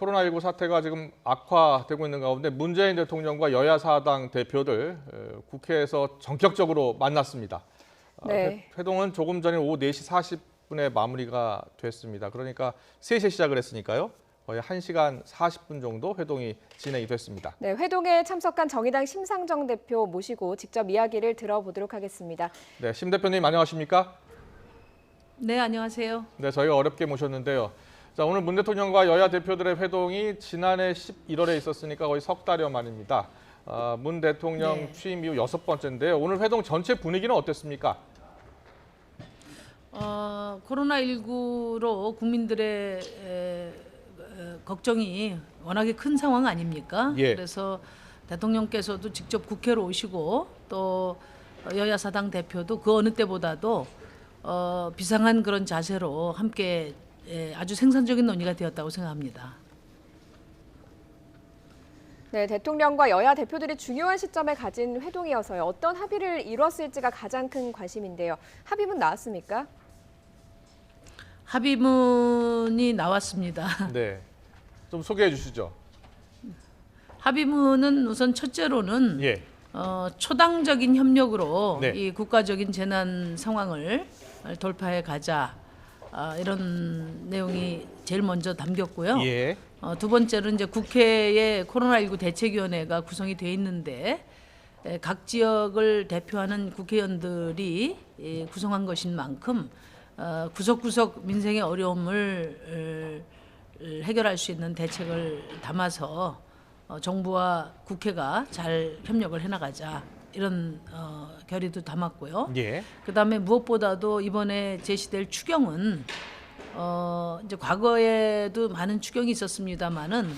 코로나19 사태가 지금 악화되고 있는 가운데 문재인 대통령과 여야 사당 대표들 국회에서 전격적으로 만났습니다. 네. 회동은 조금 전에 오후 4시 40분에 마무리가 됐습니다. 그러니까 3시에 시작을 했으니까요. 거의 1시간 40분 정도 회동이 진행이 됐습니다. 네, 회동에 참석한 정의당 심상정 대표 모시고 직접 이야기를 들어보도록 하겠습니다. 네, 심 대표님 안녕하십니까? 네, 안녕하세요. 네, 저희가 어렵게 모셨는데요. 자, 오늘 문 대통령과 여야 대표들의 회동이 지난해 11월에 있었으니까 거의 석 달여 만입니다. 문 대통령 네. 취임 이후 6번째인데요. 오늘 회동 전체 분위기는 어땠습니까? 코로나19로 국민들의 걱정이 워낙에 큰 상황 아닙니까? 예. 그래서 대통령께서도 직접 국회로 오시고 또 여야 사당 대표도 그 어느 때보다도 비상한 그런 자세로 함께 아주 생산적인 논의가 되었다고 생각합니다. 네, 대통령과 여야 대표들이 중요한 시점에 가진 회동이어서요. 어떤 합의를 이뤘을지가 가장 큰 관심인데요. 합의문 나왔습니까? 합의문이 나왔습니다. 네, 좀 소개해 주시죠. 합의문은 우선 첫째로는 예, 초당적인 협력으로 네. 이 국가적인 재난 상황을 돌파해 가자, 이런 내용이 제일 먼저 담겼고요. 예, 두 번째는 이제 국회에 코로나19 대책위원회가 구성이 돼 있는데 각 지역을 대표하는 국회의원들이 구성한 것인 만큼 구석구석 민생의 어려움을 해결할 수 있는 대책을 담아서 정부와 국회가 잘 협력을 해나가자, 이런 결의도 담았고요. 예, 그다음에 무엇보다도 이번에 제시될 추경은 이제 과거에도 많은 추경이 있었습니다만은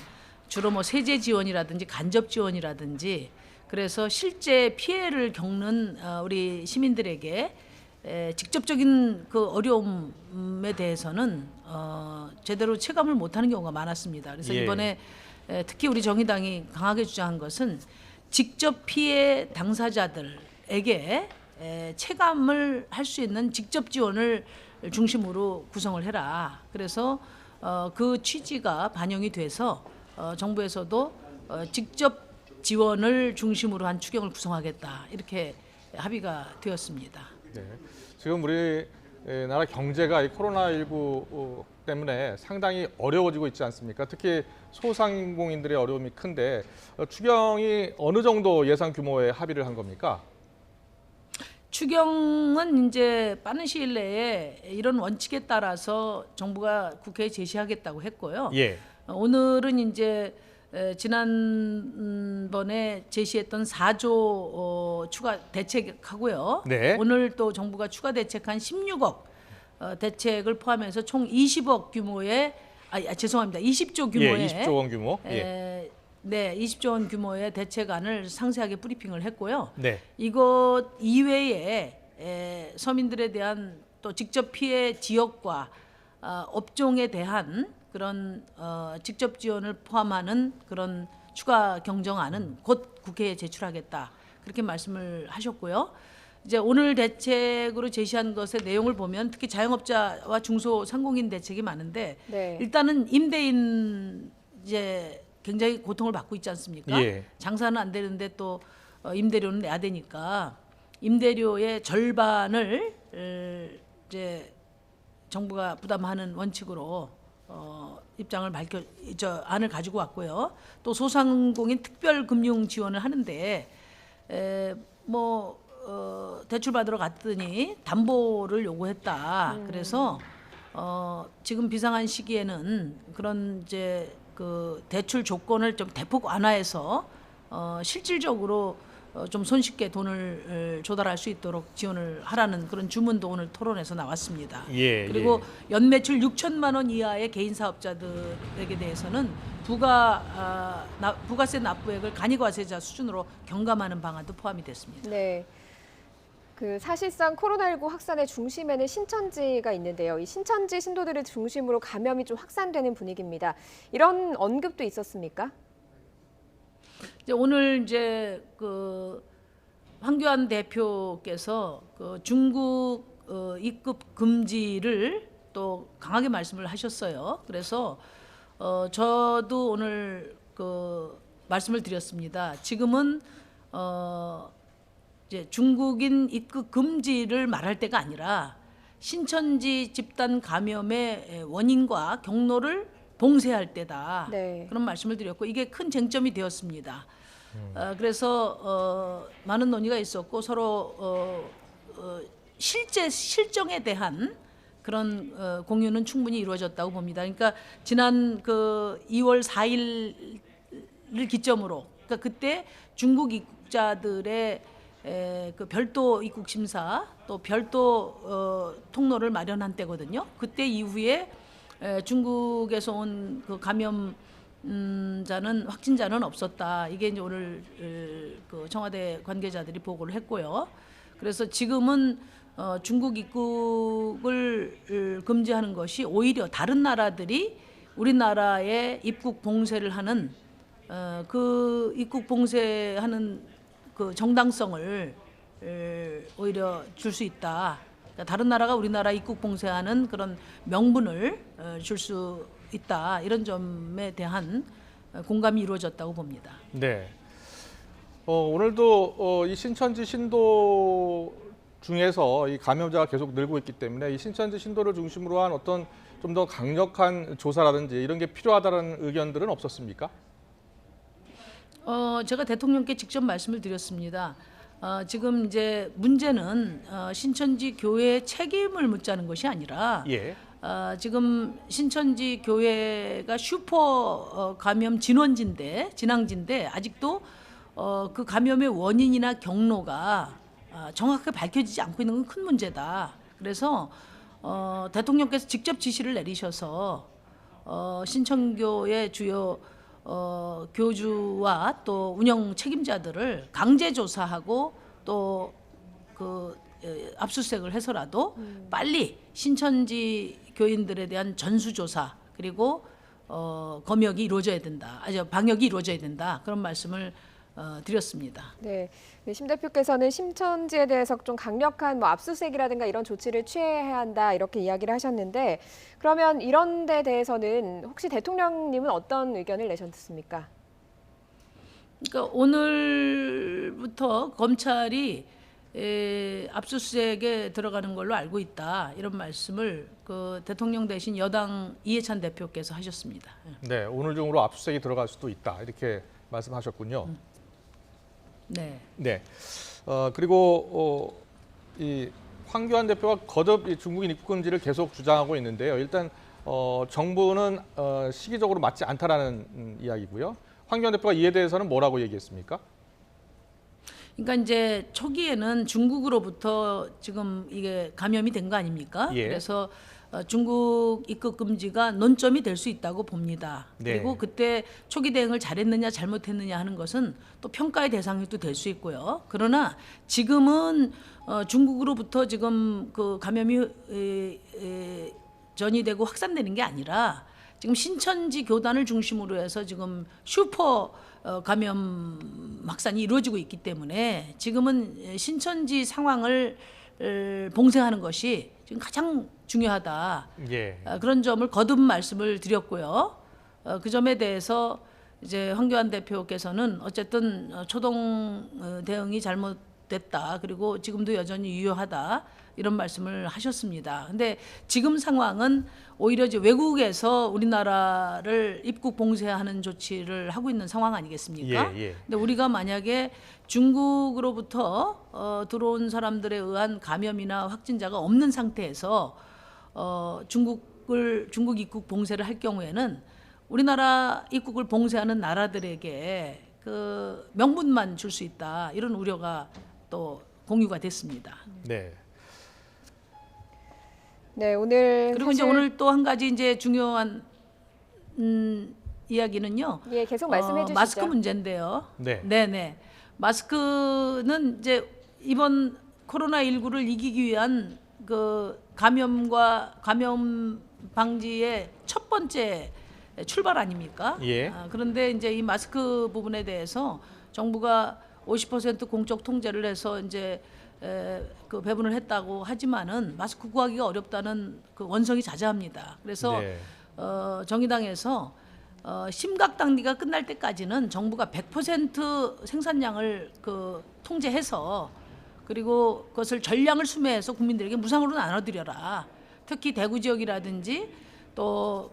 주로 뭐 세제 지원이라든지 간접 지원이라든지, 그래서 실제 피해를 겪는 우리 시민들에게 직접적인 그 어려움에 대해서는 제대로 체감을 못하는 경우가 많았습니다. 그래서 예. 이번에 특히 우리 정의당이 강하게 주장한 것은 직접 피해 당사자들에게 체감을 할 수 있는 직접 지원을 중심으로 구성을 해라. 그래서 그 취지가 반영이 돼서 정부에서도 직접 지원을 중심으로 한 추경을 구성하겠다, 이렇게 합의가 되었습니다. 네. 지금 우리 나라 경제가 이 코로나19 때문에 상당히 어려워지고 있지 않습니까? 특히 소상공인들의 어려움이 큰데 추경이 어느 정도 예산 규모의 합의를 한 겁니까? 추경은 이제 빠른 시일 내에 이런 원칙에 따라서 정부가 국회에 제시하겠다고 했고요. 예, 오늘은 이제 지난번에 제시했던 4조 추가 대책하고요. 네. 오늘 또 정부가 추가 대책한 16억 대책을 포함해서 총 20억 규모의 죄송합니다. 20조 규모의 예, 20조 원 규모. 예, 네, 20조 원 규모의 대책안을 상세하게 브리핑을 했고요. 네. 이것 이외에 서민들에 대한 또 직접 피해 지역과 업종에 대한 그런 직접 지원을 포함하는 그런 추가 경정안은 곧 국회에 제출하겠다, 그렇게 말씀을 하셨고요. 이제 오늘 대책으로 제시한 것의 내용을 보면 특히 자영업자와 중소상공인 대책이 많은데 네. 일단은 임대인 이제 굉장히 고통을 받고 있지 않습니까? 예. 장사는 안 되는데 또 임대료는 내야 되니까 임대료의 절반을 이제 정부가 부담하는 원칙으로 입장을 안을 가지고 왔고요. 또 소상공인 특별 금융 지원을 하는데 대출 받으러 갔더니 담보를 요구했다. 그래서 지금 비상한 시기에는 그런 이제 그 대출 조건을 좀 대폭 완화해서 실질적으로 좀 손쉽게 돈을 조달할 수 있도록 지원을 하라는 그런 주문도 오늘 토론에서 나왔습니다. 예, 그리고 연매출 6천만 원 이하의 개인 사업자들에게 대해서는 부가세 납부액을 간이과세자 수준으로 경감하는 방안도 포함이 됐습니다. 네. 사실상 코로나19 확산의 중심에는 신천지가 있는데요. 이 신천지 신도들을 중심으로 감염이 좀 확산되는 분위기입니다. 이런 언급도 있었습니까? 오늘 이제 황교안 대표께서 중국 입국 금지를 또 강하게 말씀을 하셨어요. 그래서 저도 오늘 그 말씀을 드렸습니다. 지금은 이제 중국인 입국 금지를 말할 때가 아니라 신천지 집단 감염의 원인과 경로를 봉쇄할 때다. 네. 그런 말씀을 드렸고 이게 큰 쟁점이 되었습니다. 그래서 많은 논의가 있었고 서로 실제 실정에 대한 그런 공유는 충분히 이루어졌다고 봅니다. 그러니까 지난 그 2월 4일을 기점으로, 그러니까 그때 중국 입국자들의 그 별도 입국 심사 또 별도 통로를 마련한 때거든요. 그때 이후에 중국에서 온 그 감염자는 확진자는 없었다. 이게 이제 오늘 그 청와대 관계자들이 보고를 했고요. 그래서 지금은 중국 입국을 금지하는 것이 오히려 다른 나라들이 우리나라에 입국 봉쇄를 하는 그 입국 봉쇄하는 그 정당성을 오히려 줄 수 있다. 그러니까 다른 나라가 우리나라 입국 봉쇄하는 그런 명분을 줄 수 있다. 이런 점에 대한 공감이 이루어졌다고 봅니다. 네. 오늘도 이 신천지 신도 중에서 이 감염자가 계속 늘고 있기 때문에 이 신천지 신도를 중심으로 한 어떤 좀 더 강력한 조사라든지 이런 게 필요하다는 의견들은 없었습니까? 제가 대통령께 직접 말씀을 드렸습니다. 지금 이제 문제는 신천지 교회의 책임을 묻자는 것이 아니라 예. 지금 신천지 교회가 슈퍼 감염 진앙지인데 아직도 그 감염의 원인이나 경로가 정확하게 밝혀지지 않고 있는 건 큰 문제다. 그래서 대통령께서 직접 지시를 내리셔서 신천교의 주요 교주와 또 운영 책임자들을 강제 조사하고 또 그 압수수색을 해서라도 빨리 신천지 교인들에 대한 전수조사 그리고 검역이 이루어져야 된다. 방역이 이루어져야 된다. 그런 말씀을 드렸습니다. 네, 심 대표께서는 신천지에 대해서 좀 강력한 뭐 압수수색이라든가 이런 조치를 취해야 한다 이렇게 이야기를 하셨는데 그러면 이런 데 대해서는 혹시 대통령님은 어떤 의견을 내셨습니까? 그러니까 오늘부터 검찰이 압수수색에 들어가는 걸로 알고 있다. 이런 말씀을 그 대통령 대신 여당 이해찬 대표께서 하셨습니다. 네, 오늘 중으로 압수수색이 들어갈 수도 있다. 이렇게 말씀하셨군요. 네. 네. 그리고 이 황교안 대표가 거듭 이 중국인 입국 금지를 계속 주장하고 있는데요. 일단 정부는 시기적으로 맞지 않다라는 이야기고요. 황교안 대표가 이에 대해서는 뭐라고 얘기했습니까? 그러니까 이제 초기에는 중국으로부터 지금 이게 감염이 된 거 아닙니까? 예. 그래서 중국 입국 금지가 논점이 될 수 있다고 봅니다. 네. 그리고 그때 초기 대응을 잘했느냐 잘못했느냐 하는 것은 또 평가의 대상이 또 될 수 있고요. 그러나 지금은 중국으로부터 지금 그 감염이 전이되고 확산되는 게 아니라 지금 신천지 교단을 중심으로 해서 지금 슈퍼 감염 확산이 이루어지고 있기 때문에 지금은 신천지 상황을 봉쇄하는 것이 지금 가장 중요하다. 예. 그런 점을 거듭 말씀을 드렸고요. 그 점에 대해서 이제 황교안 대표께서는 어쨌든 초동 대응이 잘못됐다. 그리고 지금도 여전히 유효하다. 이런 말씀을 하셨습니다. 근데 지금 상황은 오히려 이제 외국에서 우리나라를 입국 봉쇄하는 조치를 하고 있는 상황 아니겠습니까? 예, 예. 근데 우리가 만약에 중국으로부터 들어온 사람들에 의한 감염이나 확진자가 없는 상태에서 중국 입국 봉쇄를 할 경우에는 우리나라 입국을 봉쇄하는 나라들에게 그 명분만 줄 수 있다. 이런 우려가 또 공유가 됐습니다. 네. 네, 오늘 그리고 이제 오늘 또 한 가지 이제 중요한 이야기는요. 예, 계속 말씀해 주시죠. 마스크 문제인데요. 네. 네네. 마스크는 이제 이번 코로나19를 이기기 위한 그 감염과 감염 방지의 첫 번째 출발 아닙니까? 예. 그런데 이제 이 마스크 부분에 대해서 정부가 50% 공적 통제를 해서 이제 그 배분을 했다고 하지만은 마스크 구하기가 어렵다는 그 원성이 자자합니다. 그래서 네. 정의당에서 심각 단계가 끝날 때까지는 정부가 100% 생산량을 통제해서 그리고 그것을 전량을 수매해서 국민들에게 무상으로 나눠드려라. 특히 대구 지역이라든지 또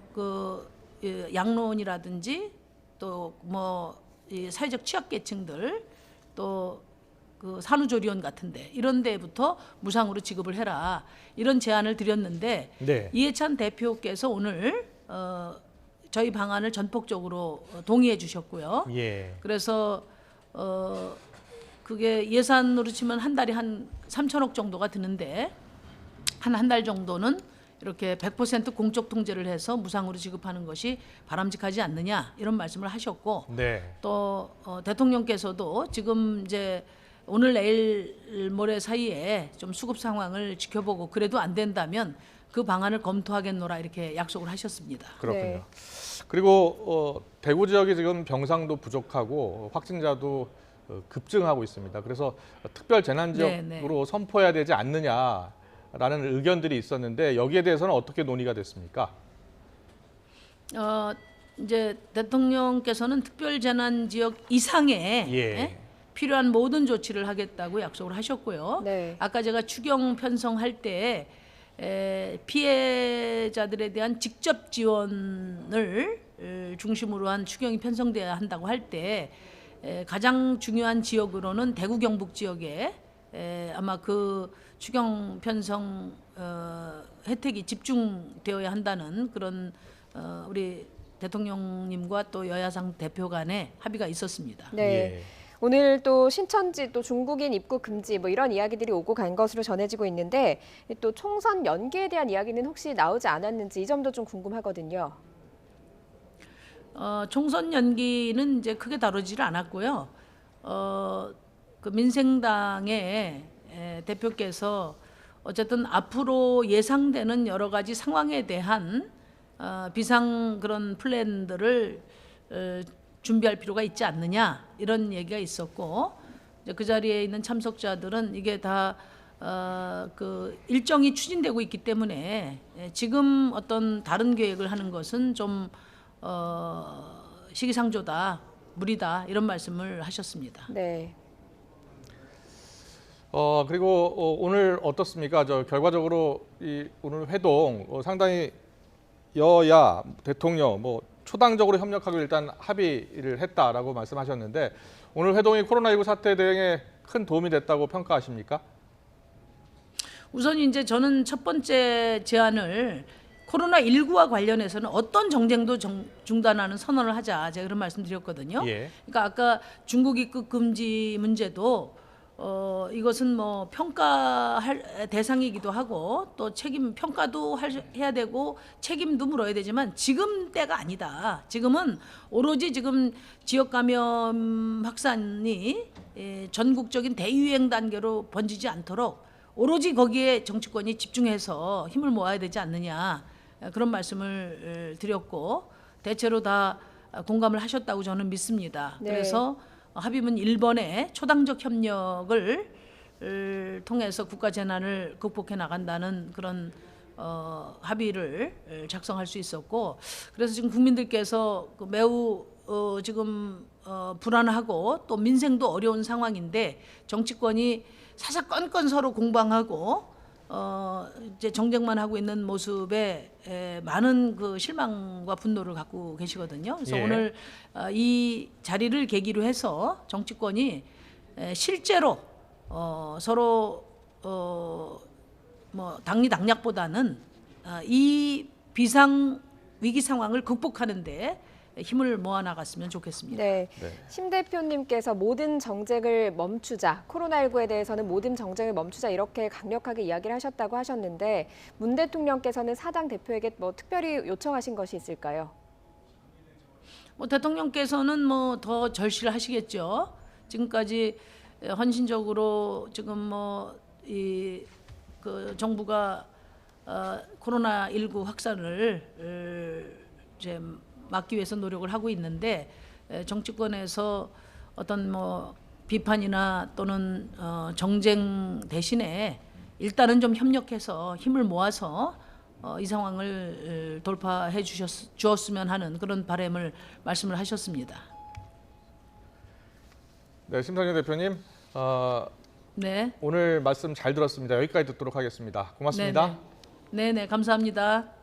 양론이라든지 또 이 사회적 취약계층들 또 산후조리원 같은데 이런 데부터 무상으로 지급을 해라 이런 제안을 드렸는데 네. 이해찬 대표께서 오늘 저희 방안을 전폭적으로 동의해 주셨고요. 예. 그래서 그게 예산으로 치면 한 달에 한 3천억 정도가 드는데 한 달 정도는 이렇게 100% 공적 통제를 해서 무상으로 지급하는 것이 바람직하지 않느냐 이런 말씀을 하셨고 네. 또 대통령께서도 지금 이제 오늘 내일 모레 사이에 좀 수급 상황을 지켜보고 그래도 안 된다면 그 방안을 검토하겠노라 이렇게 약속을 하셨습니다. 그렇군요. 네. 그리고 대구 지역이 지금 병상도 부족하고 확진자도 급증하고 있습니다. 그래서 특별 재난 지역으로 선포해야 되지 않느냐라는 의견들이 있었는데 여기에 대해서는 어떻게 논의가 됐습니까? 이제 대통령께서는 특별 재난 지역 이상의 예. 필요한 모든 조치를 하겠다고 약속을 하셨고요. 네. 아까 제가 추경 편성할 때 피해자들에 대한 직접 지원을 중심으로 한 추경이 편성돼야 한다고 할 때 가장 중요한 지역으로는 대구 경북 지역에 아마 그 추경 편성 혜택이 집중되어야 한다는 그런 우리 대통령님과 또 여야상 대표 간의 합의가 있었습니다. 네. 예. 오늘 또 신천지 또 중국인 입국 금지 뭐 이런 이야기들이 오고 간 것으로 전해지고 있는데 또 총선 연기에 대한 이야기는 혹시 나오지 않았는지 이 점도 좀 궁금하거든요. 총선 연기는 이제 크게 다루지를 않았고요. 그 민생당의 대표께서 어쨌든 앞으로 예상되는 여러 가지 상황에 대한 비상 그런 플랜들을 준비할 필요가 있지 않느냐 이런 얘기가 있었고 이제 그 자리에 있는 참석자들은 이게 다 그 일정이 추진되고 있기 때문에 지금 어떤 다른 계획을 하는 것은 좀 시기상조다, 무리다 이런 말씀을 하셨습니다. 네. 그리고 오늘 어떻습니까? 결과적으로 이 오늘 회동 상당히 여야 대통령 초당적으로 협력하고 일단 합의를 했다라고 말씀하셨는데 오늘 회동이 코로나19 사태 대응에 큰 도움이 됐다고 평가하십니까? 우선 이제 저는 첫 번째 제안을 코로나19와 관련해서는 어떤 정쟁도 중단하는 선언을 하자 제가 그런 말씀드렸거든요. 예. 그러니까 아까 중국 입국 금지 문제도 이것은 뭐 평가할 대상이기도 하고 또 평가도 해야 되고 책임도 물어야 되지만 지금 때가 아니다. 지금은 오로지 지금 지역 감염 확산이 전국적인 대유행 단계로 번지지 않도록 오로지 거기에 정치권이 집중해서 힘을 모아야 되지 않느냐 그런 말씀을 드렸고 대체로 다 공감을 하셨다고 저는 믿습니다. 네. 그래서 합의문 1번에 초당적 협력을 통해서 국가 재난을 극복해 나간다는 그런 합의를 작성할 수 있었고 그래서 지금 국민들께서 매우 지금 불안하고 또 민생도 어려운 상황인데 정치권이 사사건건 서로 공방하고 이제 정쟁만 하고 있는 모습에 많은 그 실망과 분노를 갖고 계시거든요. 그래서 예. 오늘 이 자리를 계기로 해서 정치권이 실제로 서로 뭐 당리당략보다는 이 비상 위기 상황을 극복하는데 힘을 모아 나갔으면 좋겠습니다. 네. 네. 심 대표님께서 모든 정쟁을 멈추자, 코로나19에 대해서는 모든 정쟁을 멈추자 이렇게 강력하게 이야기를 하셨다고 하셨는데 문 대통령께서는 사당 대표에게 뭐 특별히 요청하신 것이 있을까요? 뭐 대통령께서는 뭐 더 절실을 하시겠죠. 지금까지 헌신적으로 지금 뭐 그 정부가 코로나19 확산을 이제 막기 위해서 노력을 하고 있는데 정치권에서 어떤 뭐 비판이나 또는 정쟁 대신에 일단은 좀 협력해서 힘을 모아서 이 상황을 돌파해 주었으면 하는 그런 바람을 말씀을 하셨습니다. 네, 심상정 대표님, 네. 오늘 말씀 잘 들었습니다. 여기까지 듣도록 하겠습니다. 고맙습니다. 네네, 감사합니다.